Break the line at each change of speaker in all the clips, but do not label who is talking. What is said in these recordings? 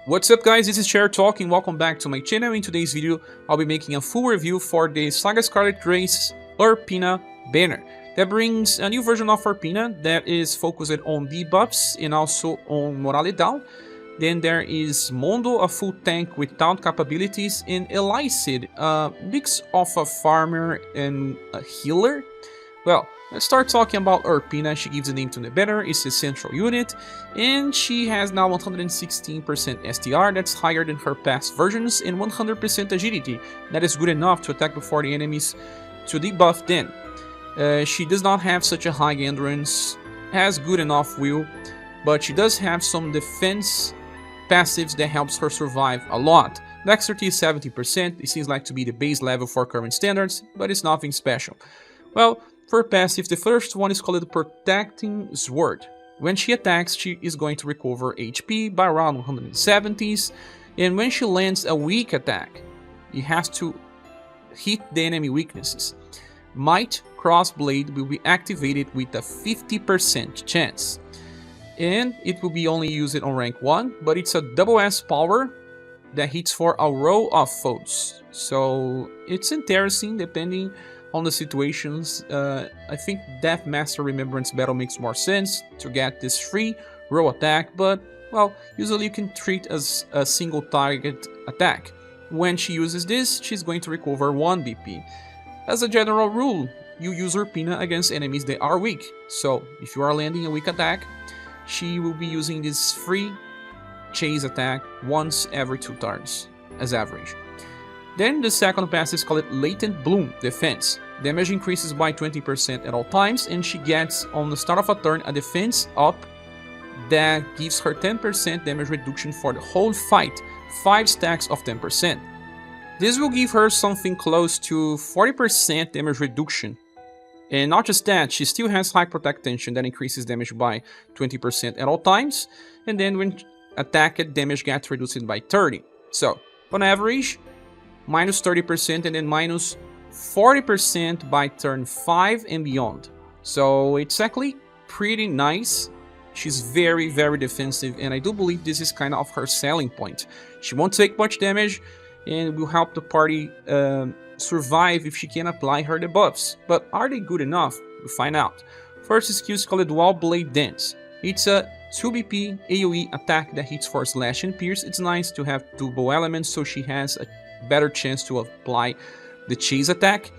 What's up guys, this is Cher talking, welcome back to my channel. In today's video, I'll be making a full review for the SaGa Scarlet Grace Urpina banner. That brings a new version of Urpina that is focused on debuffs and also on morale down. Then there is Mondo, a full tank with taunt capabilities, and Elysed, a mix of a farmer and a healer. Well, let's start talking about Urpina. She gives a name to the banner, it's a central unit, and she has now 116% STR, that's higher than her past versions, and 100% agility, that is good enough to attack before the enemies to debuff them. She does not have such a high endurance, has good enough will, but she does have some defense passives that helps her survive a lot. Dexterity is 70%, it seems like to be the base level for current standards, but it's nothing special. Well, for passive, the first one is called Protecting Sword. When she attacks, she is going to recover HP by around 170s, and when she lands a weak attack, it has to hit the enemy weaknesses. Might Crossblade will be activated with a 50% chance, and it will be only used on rank 1, but it's a double S power that hits for a row of foes, so it's interesting depending on the situations. I think Death Master Remembrance Battle makes more sense to get this free row attack, but well, usually you can treat as a single target attack. When she uses this, she's going to recover 1 BP. As a general rule, you use Urpina against enemies that are weak, so if you are landing a weak attack, she will be using this free chase attack once every 2 turns as average. Then the second pass is called Latent Bloom Defense. Damage increases by 20% at all times, and she gets on the start of a turn a defense up that gives her 10% damage reduction for the whole fight, 5 stacks of 10%. This will give her something close to 40% damage reduction. And not just that, she still has high protect tension that increases damage by 20% at all times, and then when attacked, damage gets reduced by 30. So, on average, minus 30% and then minus 40% by turn 5 and beyond. So it's actually pretty nice. She's very defensive, and I do believe this is kind of her selling point. She won't take much damage and will help the party survive if she can apply her debuffs. But are they good enough? We'll find out. First skill is called Dual Blade Dance. It's a 2 BP AoE attack that hits for slash and pierce. It's nice to have double elements so she has a better chance to apply the chase attack,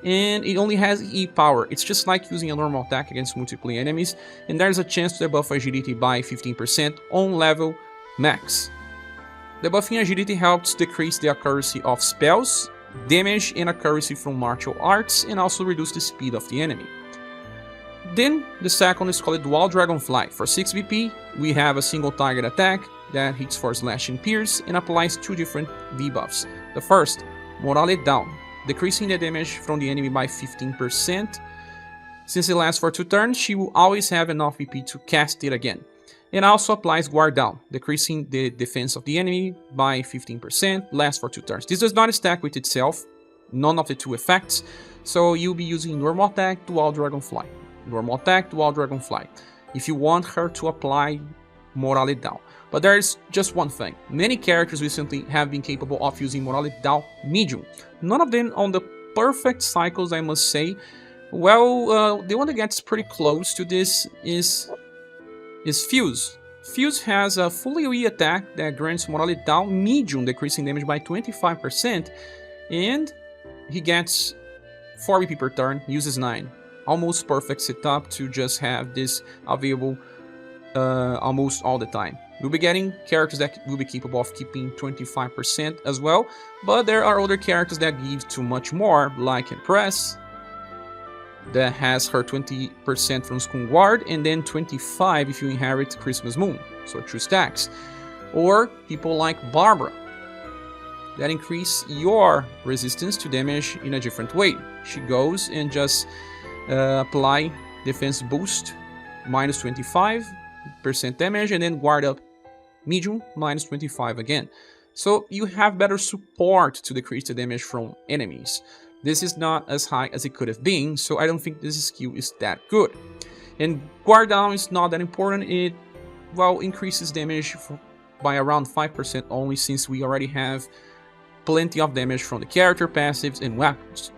and it only has E power. It's just like using a normal attack against multiple enemies, and there's a chance to debuff agility by 15% on level max. Debuffing agility helps decrease the accuracy of spells, damage, and accuracy from martial arts, and also reduce the speed of the enemy. Then the second is called Dual Dragonfly. For 6 BP, we have a single target attack that hits for slash and pierce and applies 2 different debuffs. The first, Morale Down, decreasing the damage from the enemy by 15%. Since it lasts for 2 turns, she will always have enough BP to cast it again. And also applies Guard Down, decreasing the defense of the enemy by 15%, lasts for 2 turns. This does not stack with itself, none of the 2 effects, so you'll be using Normal Attack, Dual Dragonfly. Normal Attack, Dual Dragonfly, if you want her to apply Morale Down. But there's just one thing. Many characters recently have been capable of using Morale Down Medium. None of them on the perfect cycles, I must say. Well, the one that gets pretty close to this is Fuse. Fuse has a full AoE attack that grants Morale Down Medium, decreasing damage by 25%, and he gets 4 BP per turn, uses 9. Almost perfect setup to just have this available almost all the time. We'll be getting characters that will be capable of keeping 25% as well, but there are other characters that give too much more, like Empress, that has her 20% from School Guard, and then 25 if you inherit Christmas Moon, so 2 stacks. Or people like Barbara, that increase your resistance to damage in a different way. She goes and just apply defense boost, minus 25% damage, and then guard up medium, minus 25 again. So you have better support to decrease the damage from enemies. This is not as high as it could have been, so I don't think this skill is that good. And guard down is not that important. It, well, increases damage by around 5% only, since we already have plenty of damage from the character passives and weapons.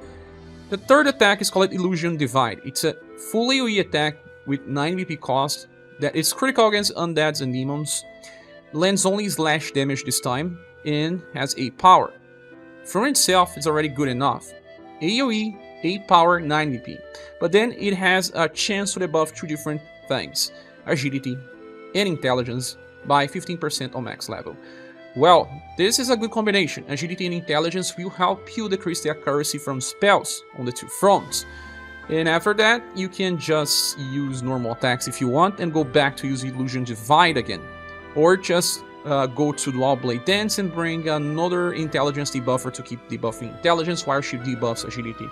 The third attack is called Illusion Divide. It's a full AoE attack with 9 BP cost that is critical against undeads and demons, lands only slash damage this time, and has 8 power. From itself, it's already good enough. AoE, 8 power, 9 BP. But then it has a chance to debuff 2 different things: agility and intelligence by 15% on max level. Well, this is a good combination. Agility and intelligence will help you decrease the accuracy from spells on the 2 fronts. And after that, you can just use normal attacks if you want and go back to use Illusion Divide again. Or just go to Dual Blade Dance and bring another intelligence debuffer to keep debuffing intelligence while she debuffs agility.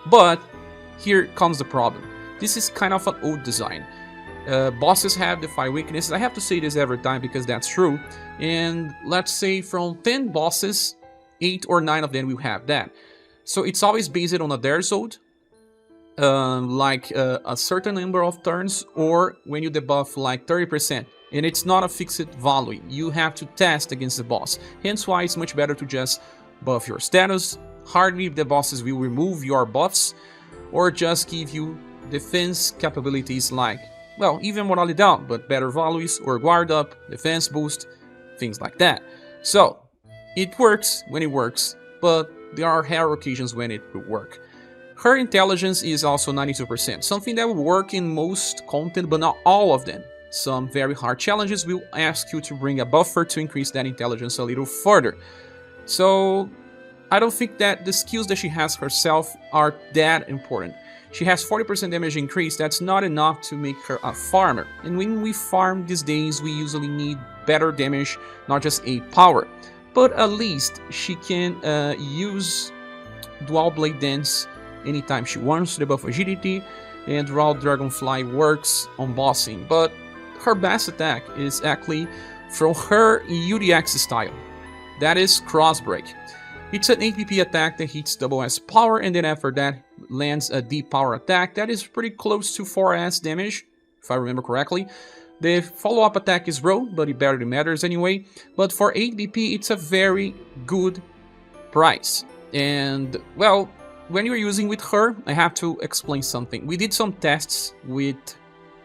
But here comes the problem. This is kind of an old design. Bosses have the 5 weaknesses. I have to say this every time because that's true. And let's say from 10 bosses, 8 or 9 of them will have that. So it's always based on a dare zone, like a certain number of turns, or when you debuff like 30%. And it's not a fixed value. You have to test against the boss. Hence why it's much better to just buff your status. Hardly the bosses will remove your buffs, or just give you defense capabilities like, well, even morale down, but better values, or guard up, defense boost, things like that. So, it works when it works, but there are rare occasions when it will work. Her intelligence is also 92%, something that will work in most content, but not all of them. Some very hard challenges will ask you to bring a buffer to increase that intelligence a little further. So, I don't think that the skills that she has herself are that important. She has 40% damage increase. That's not enough to make her a farmer. And when we farm these days, we usually need better damage, not just 8 power. But at least she can use Dual Blade Dance anytime she wants to debuff agility, and Raw Dragonfly works on bossing. But her best attack is actually from her UDX style. That is Crossbreak. It's an 8 PP attack that hits double S power, and then after that lands a deep power attack that is pretty close to 4S damage, if I remember correctly. The follow-up attack is raw, but it barely matters anyway. But for 8 BP, it's a very good price. And, well, when you're using with her, I have to explain something. We did some tests with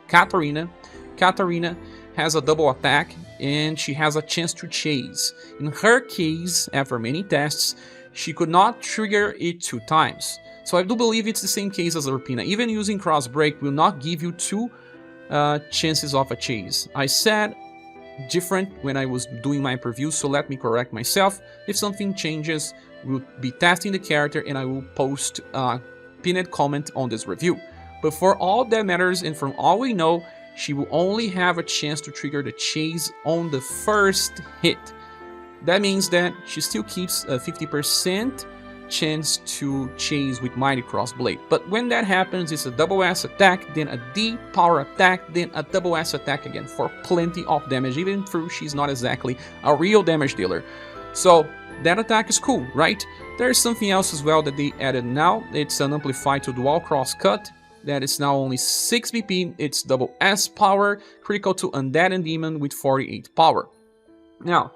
Katarina. Katarina has a double attack, and she has a chance to chase. In her case, after many tests, she could not trigger it 2 times. So I do believe it's the same case as Urpina. Even using Crossbreak will not give you 2 chances of a chase. I said different when I was doing my preview, so let me correct myself. If something changes, we'll be testing the character and I will post a pinned comment on this review. But for all that matters, and from all we know, she will only have a chance to trigger the chase on the first hit. That means that she still keeps a 50% chance to chase with Mighty Crossblade. But when that happens, it's a double S attack, then a D power attack, then a double S attack again for plenty of damage, even though she's not exactly a real damage dealer. So that attack is cool, right? There's something else as well that they added now. It's an amplified to dual cross cut. That is now only 6 BP, it's double S power, critical to Undead and Demon with 48 power. Now,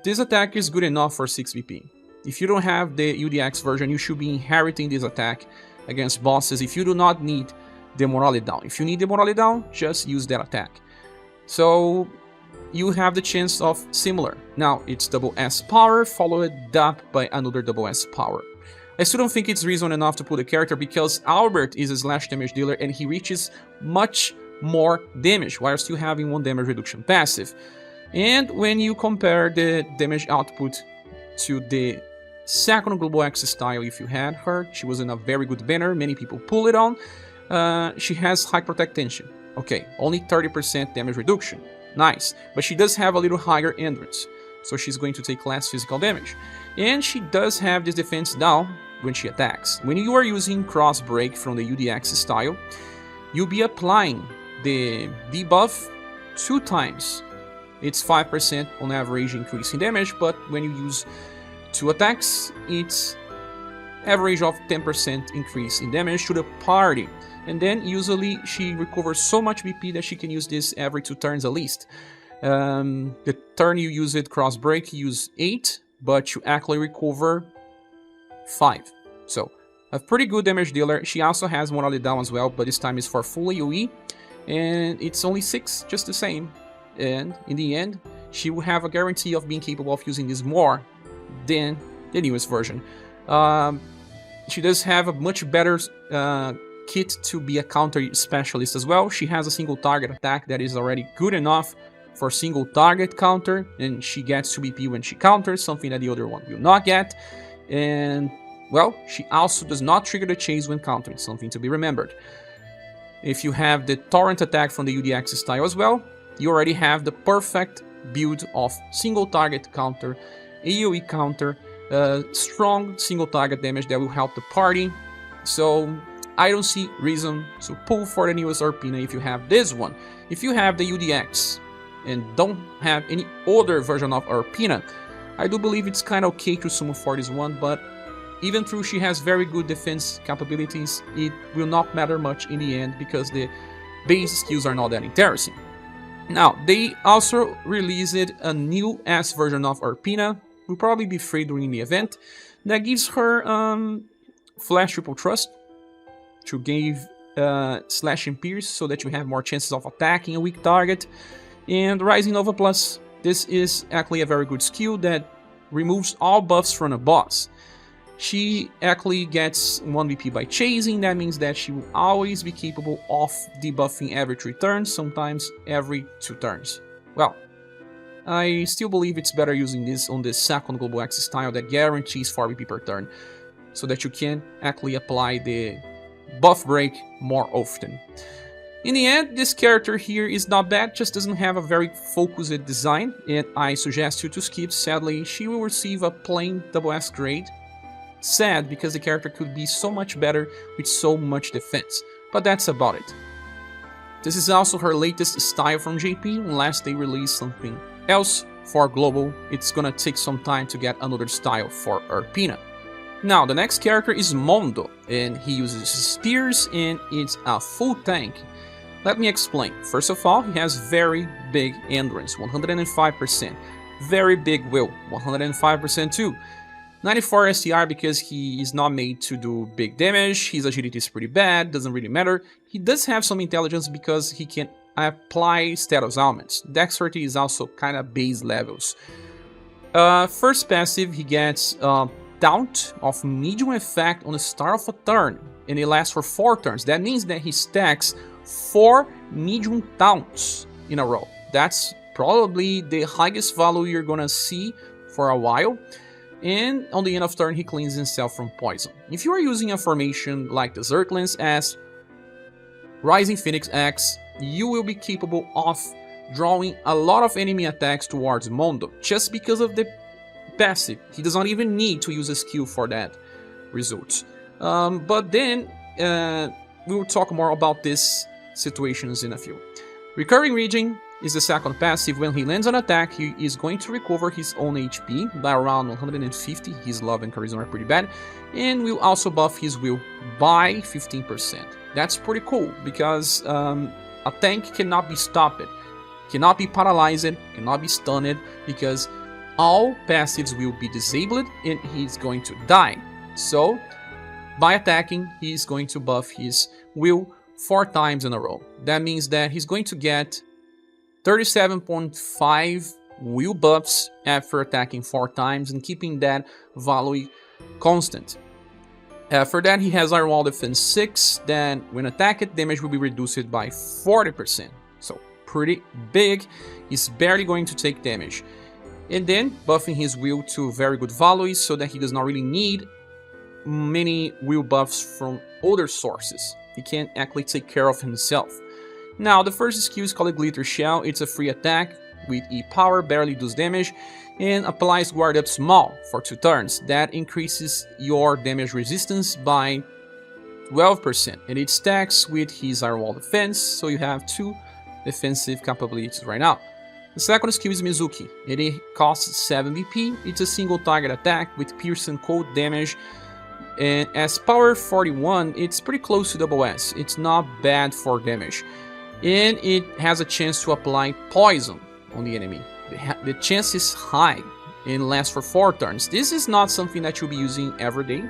this attack is good enough for 6 BP. If you don't have the UDX version, you should be inheriting this attack against bosses if you do not need the morale down. If you need the morale down, just use that attack. So, you have the chance of similar. Now, it's double S power, followed up by another double S power. I still don't think it's reason enough to put a character because Albert is a slash damage dealer and he reaches much more damage while still having 1 damage reduction passive. And when you compare the damage output to the second Global X style, if you had her, she was in a very good banner, many people pull it on. She has high protect tension. Okay, only 30% damage reduction. Nice, but she does have a little higher endurance, so she's going to take less physical damage. And she does have this defense down when she attacks. When you are using Crossbreak from the UDX style, you'll be applying the debuff 2 times. It's 5% on average increase in damage, but when you use 2 attacks, it's average of 10% increase in damage to the party. And then usually she recovers so much BP that she can use this every 2 turns at least. The turn you use it cross break, you use 8, but you actually recover 5. So a pretty good damage dealer. She also has morale down as well, but this time is for full AoE, and it's only 6, just the same. And in the end, she will have a guarantee of being capable of using this more than the newest version. She does have a much better kit to be a counter specialist as well. She has a single target attack that is already good enough for single target counter, and she gets 2 BP when she counters, something that the other one will not get. And well, she also does not trigger the chase when countering, something to be remembered. If you have the torrent attack from the UDX style as well, you already have the perfect build of single target counter, AoE counter, strong single target damage that will help the party. So I don't see reason to pull for the newest Urpina if you have this one. If you have the UDX and don't have any other version of Urpina, I do believe it's kind of okay to summon for this one, but even though she has very good defense capabilities, it will not matter much in the end because the base skills are not that interesting. Now, they also released a new S version of Urpina, will probably be free during the event, that gives her Flash Triple Thrust to give Slash and Pierce so that you have more chances of attacking a weak target, and Rising Nova Plus. This is actually a very good skill that removes all buffs from a boss. She actually gets 1 BP by chasing. That means that she will always be capable of debuffing every 3 turns, sometimes every 2 turns. Well, I still believe it's better using this on the second Global X style that guarantees 4 BP per turn, so that you can actually apply the buff break more often. In the end, this character here is not bad, just doesn't have a very focused design, and I suggest you to skip. Sadly, she will receive a plain SS grade. Sad, because the character could be so much better with so much defense, but that's about it. This is also her latest style from JP, unless they release something else for global, it's gonna take some time to get another style for Urpina. Now, the next character is Mondo, and he uses spears and it's a full tank. Let me explain. First of all, he has very big endurance, 105%. Very big will, 105% too. 94 STR because he is not made to do big damage, his agility is pretty bad, doesn't really matter. He does have some intelligence because he can apply status ailments. Dexterity is also kind of base levels. First passive, he gets Taunt of medium effect on the start of a turn, and it lasts for 4 turns. That means that he stacks 4 medium taunts in a row. That's probably the highest value you're gonna see for a while. And on the end of turn, he cleans himself from poison. If you are using a formation like the Zerglings as Rising Phoenix X, you will be capable of drawing a lot of enemy attacks towards Mondo, just because of the passive. He does not even need to use a skill for that result. But then, we will talk more about these situations in a few. Recurring Raging is the second passive. When he lands an attack, he is going to recover his own HP by around 150. His love and charisma are pretty bad, and will also buff his will by 15%. That's pretty cool, because a tank cannot be stopped, cannot be paralyzed, cannot be stunned, because all passives will be disabled and he's going to die. So, by attacking, he's going to buff his will 4 times in a row. That means that he's going to get 37.5 will buffs after attacking 4 times and keeping that value constant. After that, he has Iron Wall Defense 6, then when attacked, damage will be reduced by 40%. So, pretty big. He's barely going to take damage. And then, buffing his will to very good values so that he does not really need many will buffs from other sources. He can actually take care of himself. Now, the first skill is called Glitter Shell. It's a free attack with E power, barely does damage, and applies Guard Up Small for 2 turns. That increases your damage resistance by 12%, and it stacks with his Iron Wall Defense, so you have 2 defensive capabilities right now. The second skill is Mizuki, and it costs 7 BP. It's a single target attack with Pierce and Cold damage, and as power 41, it's pretty close to double S. It's not bad for damage. And it has a chance to apply poison on the enemy. The chance is high and lasts for 4 turns. This is not something that you'll be using every day.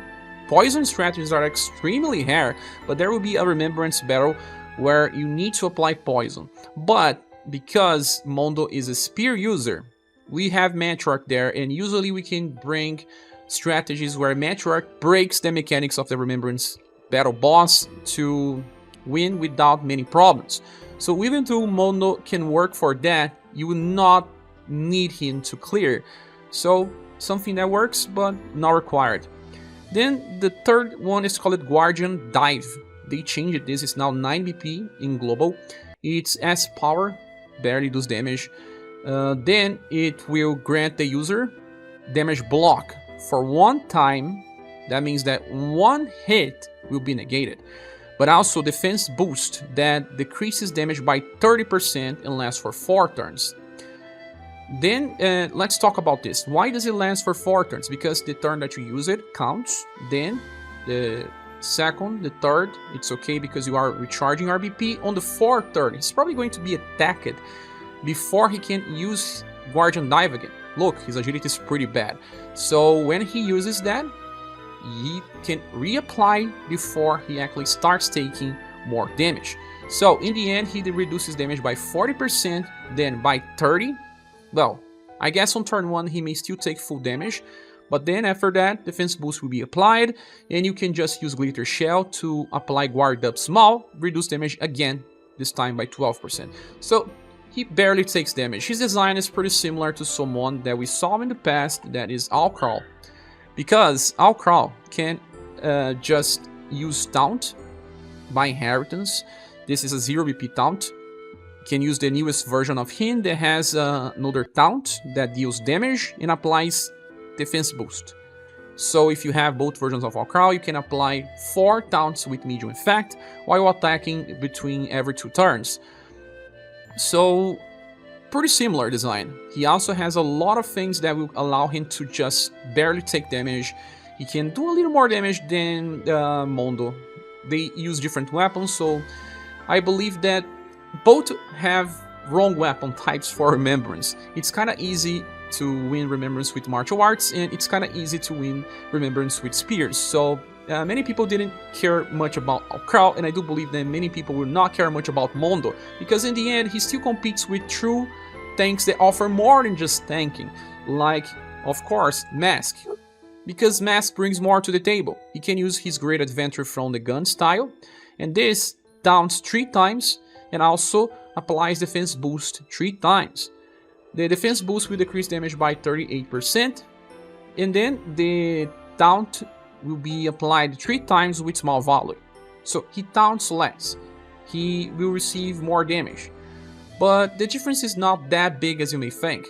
Poison strategies are extremely rare, but there will be a remembrance battle where you need to apply poison. But because Mondo is a spear user, we have Matriarch there, and usually we can bring strategies where Matriarch breaks the mechanics of the remembrance battle boss to win without many problems. So even though Mondo can work for that, you will not need him to clear. So something that works, but not required. Then the third one is called Guardian Dive. They changed this, it's now 9 BP in global. It's S power, barely does damage. Then it will grant the user damage block for 1 time. That means that 1 hit will be negated. But also defense boost that decreases damage by 30% and lasts for 4 turns. Then let's talk about this. Why does it last for 4 turns? Because the turn that you use it counts. Then the second, the third, it's okay because you are recharging RBP. On the 4th turn, he's probably going to be attacked before he can use Guardian Dive again. Look, his agility is pretty bad. So when he uses that, he can reapply before he actually starts taking more damage. So in the end, he reduces damage by 40%, then by 30%. Well, I guess on turn 1 he may still take full damage, but then after that, defense boost will be applied, and you can just use Glitter Shell to apply Guard Up Small, reduce damage again, this time by 12%. So he barely takes damage. His design is pretty similar to someone that we saw in the past, that is Alcrawl. Because Alcrawl can just use Taunt by inheritance. This is a 0 BP Taunt. You can use the newest version of him that has another Taunt that deals damage and applies defense boost. So if you have both versions of Alcrawl, you can apply 4 Taunts with medium effect while attacking between every 2 turns. So pretty similar design. He also has a lot of things that will allow him to just barely take damage. He can do a little more damage than Mondo. They use different weapons, so I believe that both have wrong weapon types for Remembrance. It's kind of easy to win Remembrance with martial arts, and it's kind of easy to win Remembrance with spears. So many people didn't care much about Alcrawl, and I do believe that many people will not care much about Mondo, because in the end he still competes with true tanks that offer more than just tanking, like, of course, Mask. Because Mask brings more to the table. He can use his Great Adventure from the gun style, and this taunts 3 times, and also applies defense boost 3 times. The defense boost will decrease damage by 38%, and then the taunt will be applied 3 times with small value. So he taunts less. He will receive more damage. But the difference is not that big as you may think.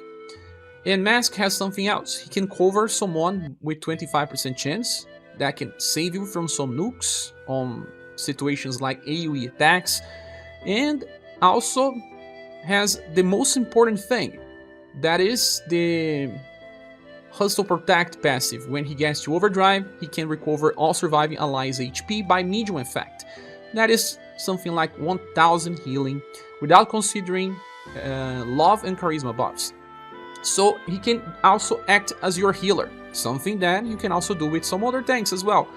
And Mask has something else. He can cover someone with 25% chance. That can save you from some nukes on situations like AoE attacks. And also has the most important thing. That is the Hustle Protect passive. When he gets to overdrive, he can recover all surviving allies' HP by medium effect. That is something like 1000 healing without considering love and charisma buffs. So he can also act as your healer, something that you can also do with some other tanks as well,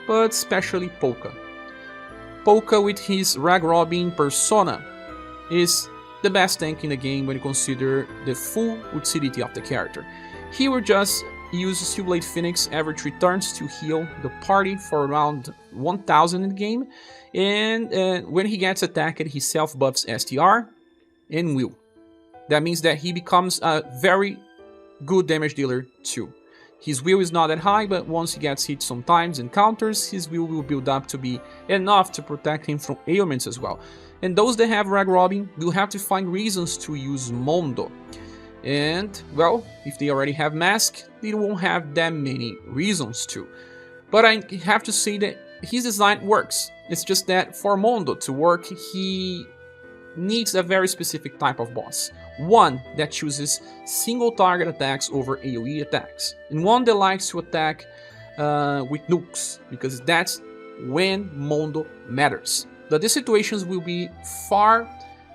but especially Polka. Polka with his Rag Robin persona is the best tank in the game when you consider the full utility of the character. He will just use Steel Blade Phoenix every 3 turns to heal the party for around 1000 in the game, and when he gets attacked he self-buffs STR and will. That means that he becomes a very good damage dealer too. His will is not that high, but once he gets hit sometimes and counters, his will build up to be enough to protect him from ailments as well. And those that have Rag Robin will have to find reasons to use Mondo. And, well, if they already have Mask, they won't have that many reasons to. But I have to say that his design works. It's just that for Mondo to work, he needs a very specific type of boss. One that chooses single target attacks over AoE attacks. And one that likes to attack with nukes, because that's when Mondo matters. But these situations will be far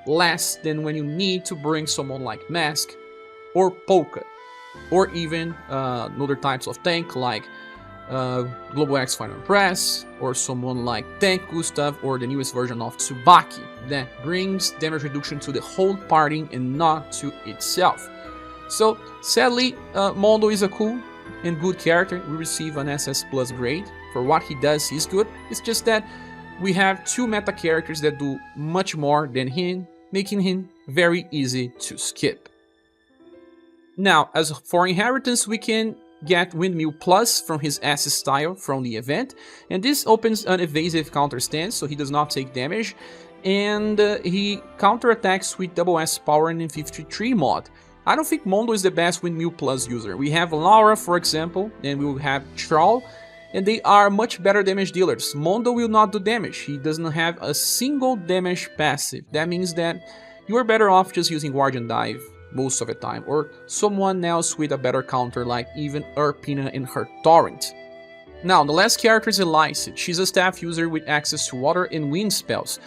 less than when you need to bring someone like Mask or Polka, or even other types of tank like Global X Final Press, or someone like Tank Gustav, or the newest version of Tsubaki that brings damage reduction to the whole party and not to itself. So sadly, Mondo is a cool and good character. We receive an SS Plus grade. For what he does, he's good. It's just that we have two meta characters that do much more than him, making him very easy to skip. Now, as for inheritance, we can get Windmill Plus from his S style from the event, and this opens an evasive counter stance, so he does not take damage, and he counterattacks with double S power in 53 mod. I don't think Mondo is the best Windmill Plus user. We have Laura, for example, and we will have Troll, and they are much better damage dealers. Mondo will not do damage. He doesn't have a single damage passive. That means that you are better off just using Guardian Dive most of the time, or someone else with a better counter like even Urpina and her Torrent. Now, the last character is Elysed. She's a staff user with access to water and wind spells.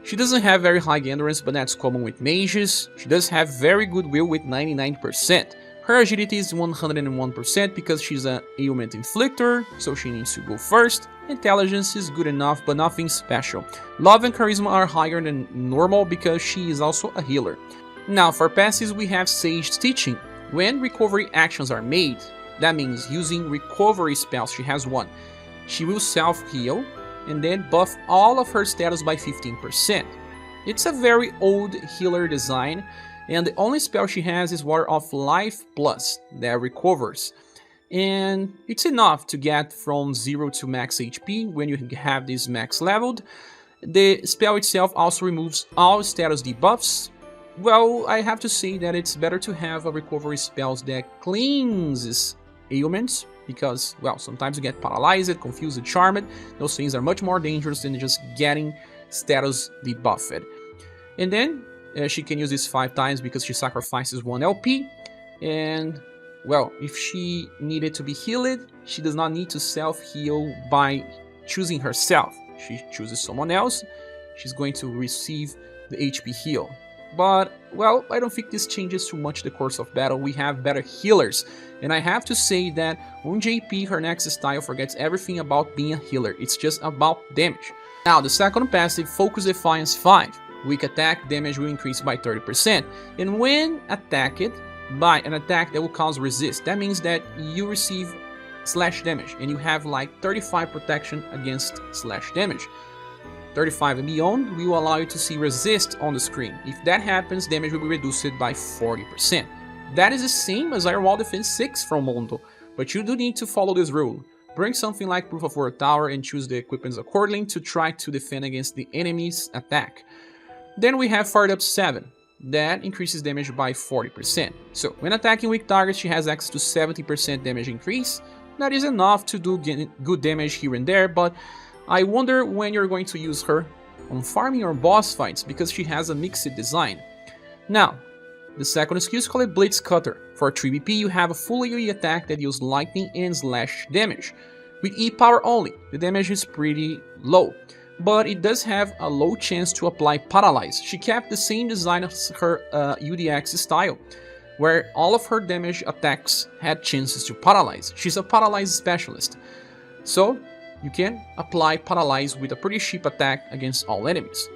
She doesn't have very high endurance, but that's common with mages. She does have very good will with 99%. Her agility is 101% because she's an ailment inflictor, so she needs to go first. Intelligence is good enough, but nothing special. Love and charisma are higher than normal because she is also a healer. Now, for passives, we have Sage Teaching. When recovery actions are made, that means using recovery spells, she has one. She will self-heal and then buff all of her status by 15%. It's a very old healer design, and the only spell she has is Water of Life Plus that recovers. And it's enough to get from 0 to max HP when you have this max leveled. The spell itself also removes all status debuffs. Well, I have to say that it's better to have a recovery spells that cleanses ailments, because, well, sometimes you get paralyzed, confused, charmed. Those things are much more dangerous than just getting status debuffed. And then she can use this 5 times because she sacrifices 1 LP. And, well, if she needed to be healed, she does not need to self-heal by choosing herself. She chooses someone else, she's going to receive the HP heal. But, well, I don't think this changes too much the course of battle. We have better healers. And I have to say that on JP, her next style forgets everything about being a healer. It's just about damage. Now, the second passive, Focus Defiance 5. Weak attack damage will increase by 30%. And when attacked by an attack that will cause resist, that means that you receive slash damage. And you have like 35 protection against slash damage. 35 and beyond will allow you to see resist on the screen. If that happens, damage will be reduced by 40%. That is the same as Iron Wall Defense 6 from Mondo, but you do need to follow this rule. Bring something like Proof of War Tower and choose the equipments accordingly to try to defend against the enemy's attack. Then we have Fired Up 7, that increases damage by 40%. So when attacking weak targets, she has access to 70% damage increase. That is enough to do good damage here and there, but I wonder when you're going to use her on farming or boss fights, because she has a mixed design. Now, the second skill is called Blitz Cutter. For 3 BP, you have a full AoE attack that uses lightning and slash damage. With E power only, the damage is pretty low, but it does have a low chance to apply Paralyze. She kept the same design as her UDX style, where all of her damage attacks had chances to Paralyze. She's a Paralyze specialist. So, you can apply Paralyze with a pretty cheap attack against all enemies.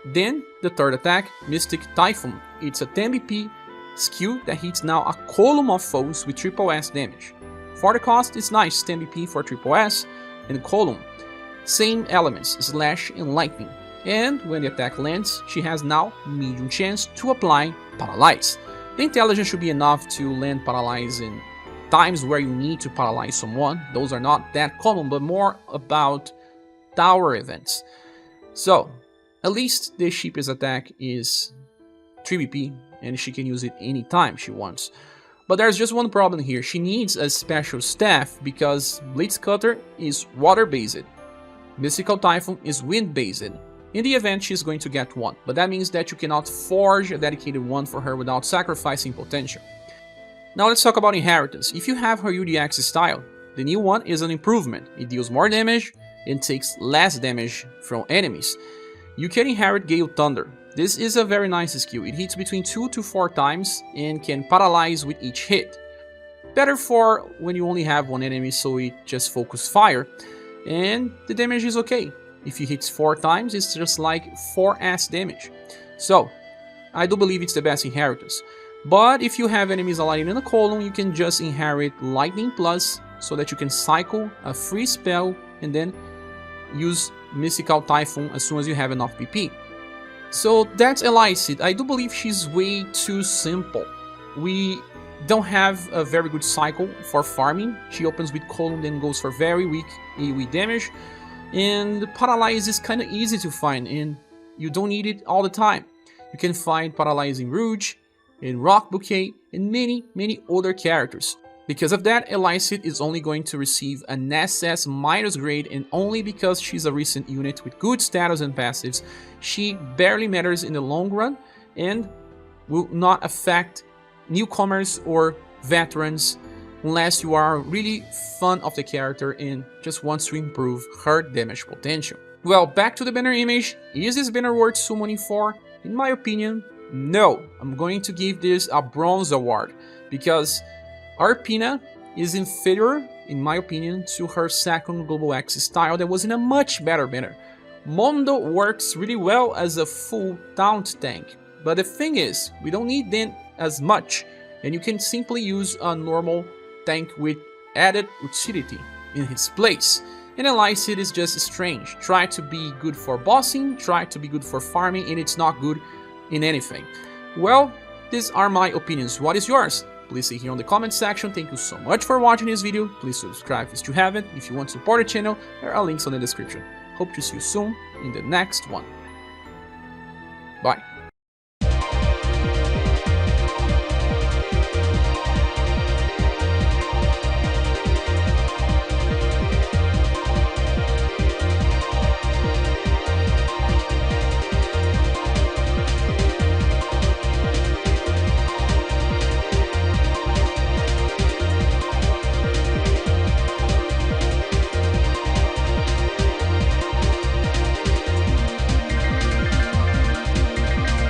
Then, the third attack, Mystic Typhoon. It's a 10 BP skill that hits now a column of foes with triple S damage. For the cost, it's nice, 10 BP for triple S and column. Same elements, slash and lightning. And when the attack lands, she has now medium chance to apply Paralyze. The intelligence should be enough to land Paralyze in times where you need to paralyze someone. Those are not that common, but more about tower events. So, at least the cheapest attack is 3 BP, and she can use it anytime she wants. But there's just one problem here. She needs a special staff because Blitz Cutter is water-based. Mystical Typhoon is wind-based. In the event, she's going to get one, but that means that you cannot forge a dedicated one for her without sacrificing potential. Now let's talk about inheritance. If you have her UDX style, the new one is an improvement. It deals more damage and takes less damage from enemies. You can inherit Gale Thunder. This is a very nice skill. It hits between 2 to 4 times and can paralyze with each hit. Better for when you only have one enemy, so it just focuses fire. And the damage is okay. If it hits 4 times, it's just like 4s damage. So, I do believe it's the best inheritance. But if you have enemies aligning in a column, you can just inherit Lightning Plus, so that you can cycle a free spell and then use Mystical Typhoon as soon as you have enough PP. So that's Elysed. I do believe she's way too simple. We don't have a very good cycle for farming. She opens with column, then goes for very weak AoE damage. And Paralyze is kind of easy to find, and you don't need it all the time. You can find Paralyzing Rouge, and Rock Bouquet, and many other characters. Because of that, Elysed is only going to receive an SS- grade, and only because she's a recent unit with good status and passives, she barely matters in the long run, and will not affect newcomers or veterans unless you are really fond of the character and just wants to improve her damage potential. Well, back to the banner image. Is this banner worth summoning for? In my opinion, no. I'm going to give this a bronze award because Urpina is inferior, in my opinion, to her second Global X style that was in a much better banner. Mondo works really well as a full taunt tank, but the thing is, we don't need them as much, and you can simply use a normal tank with added utility in his place. And Elysed is just strange. Try to be good for bossing, try to be good for farming, and it's not good in anything. Well, these are my opinions. What is yours? Please say here on the comment section. Thank you so much for watching this video. Please subscribe if you haven't. If you want to support the channel, there are links on the description. Hope to see you soon in the next one.